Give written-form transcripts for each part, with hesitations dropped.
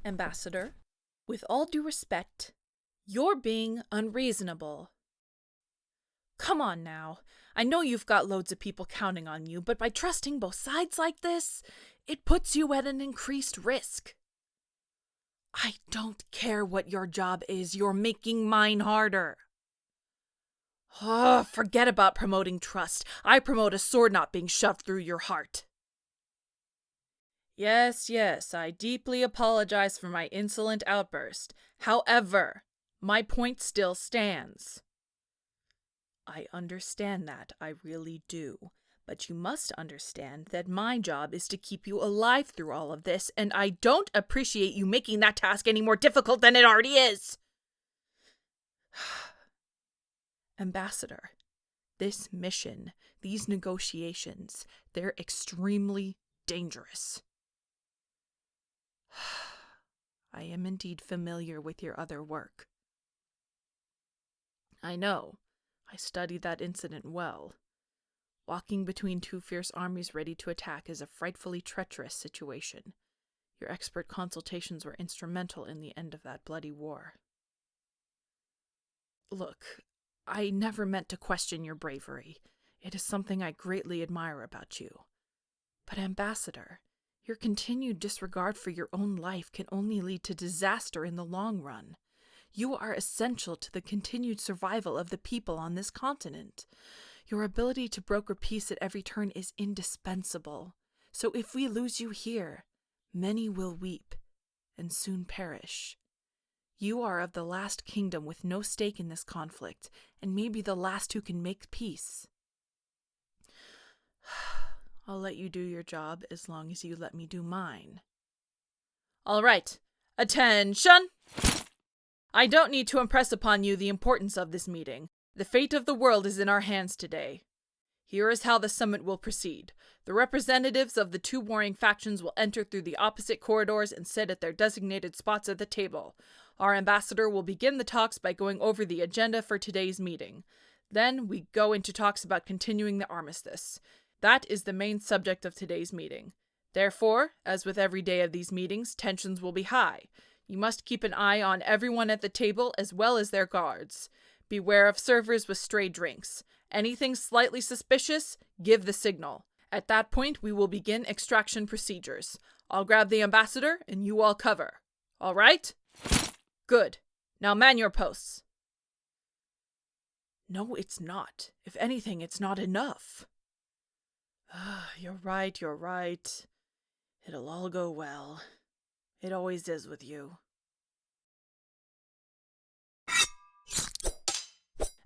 Ambassador, with all due respect, you're being unreasonable. Come on now. I know you've got loads of people counting on you, but by trusting both sides like this, it puts you at an increased risk. I don't care what your job is, you're making mine harder. Oh, forget about promoting trust. I promote a sword not being shoved through your heart. Yes, I deeply apologize for my insolent outburst. However, my point still stands. I understand that, I really do. But you must understand that my job is to keep you alive through all of this, and I don't appreciate you making that task any more difficult than it already is. Ambassador, this mission, these negotiations, they're extremely dangerous. I am indeed familiar with your other work. I know. I studied that incident well. Walking between two fierce armies ready to attack is a frightfully treacherous situation. Your expert consultations were instrumental in the end of that bloody war. Look, I never meant to question your bravery. It is something I greatly admire about you. But, Ambassador, your continued disregard for your own life can only lead to disaster in the long run. You are essential to the continued survival of the people on this continent. Your ability to broker peace at every turn is indispensable. So if we lose you here, many will weep and soon perish. You are of the last kingdom with no stake in this conflict, and maybe the last who can make peace. I'll let you do your job as long as you let me do mine. All right. Attention! I don't need to impress upon you the importance of this meeting. The fate of the world is in our hands today. Here is how the summit will proceed. The representatives of the two warring factions will enter through the opposite corridors and sit at their designated spots at the table. Our ambassador will begin the talks by going over the agenda for today's meeting. Then we go into talks about continuing the armistice. That is the main subject of today's meeting. Therefore, as with every day of these meetings, tensions will be high. You must keep an eye on everyone at the table as well as their guards. Beware of servers with stray drinks. Anything slightly suspicious, give the signal. At that point, we will begin extraction procedures. I'll grab the ambassador and you all cover. All right? Good. Now man your posts. No, it's not. If anything, it's not enough. You're right. It'll all go well. It always is with you.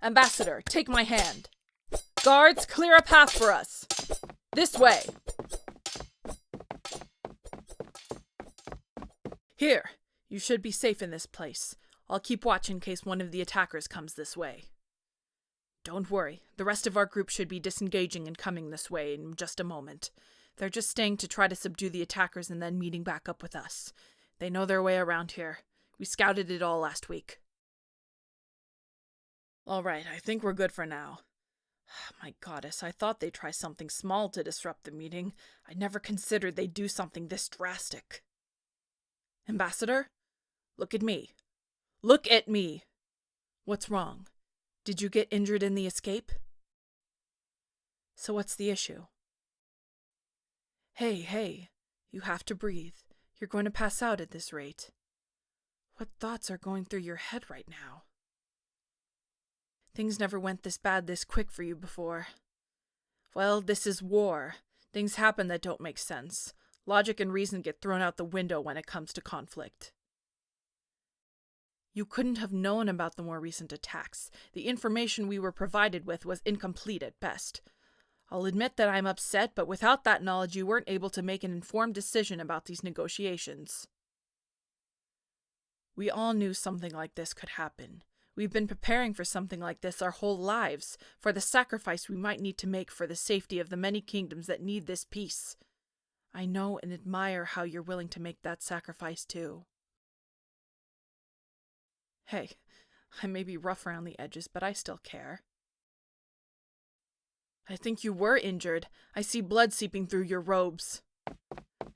Ambassador, take my hand. Guards, clear a path for us. This way. Here, you should be safe in this place. I'll keep watch in case one of the attackers comes this way. Don't worry, the rest of our group should be disengaging and coming this way in just a moment. They're just staying to try to subdue the attackers and then meeting back up with us. They know their way around here. We scouted it all last week. All right, I think we're good for now. My goddess, I thought they'd try something small to disrupt the meeting. I never considered they'd do something this drastic. Ambassador, look at me. Look at me! What's wrong? Did you get injured in the escape? So what's the issue? Hey, you have to breathe. You're going to pass out at this rate. What thoughts are going through your head right now? Things never went this bad this quick for you before. Well, this is war. Things happen that don't make sense. Logic and reason get thrown out the window when it comes to conflict. You couldn't have known about the more recent attacks. The information we were provided with was incomplete at best. I'll admit that I'm upset, but without that knowledge you weren't able to make an informed decision about these negotiations. We all knew something like this could happen. We've been preparing for something like this our whole lives, for the sacrifice we might need to make for the safety of the many kingdoms that need this peace. I know and admire how you're willing to make that sacrifice too. Hey, I may be rough around the edges, but I still care. I think you were injured. I see blood seeping through your robes.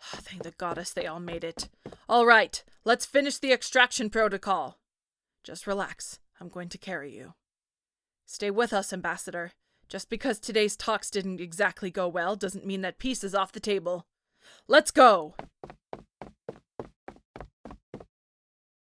Thank the goddess they all made it. All right, Let's finish the extraction protocol. Just relax. I'm going to carry you. Stay with us, Ambassador. Just because today's talks didn't exactly go well doesn't mean that peace is off the table. Let's go!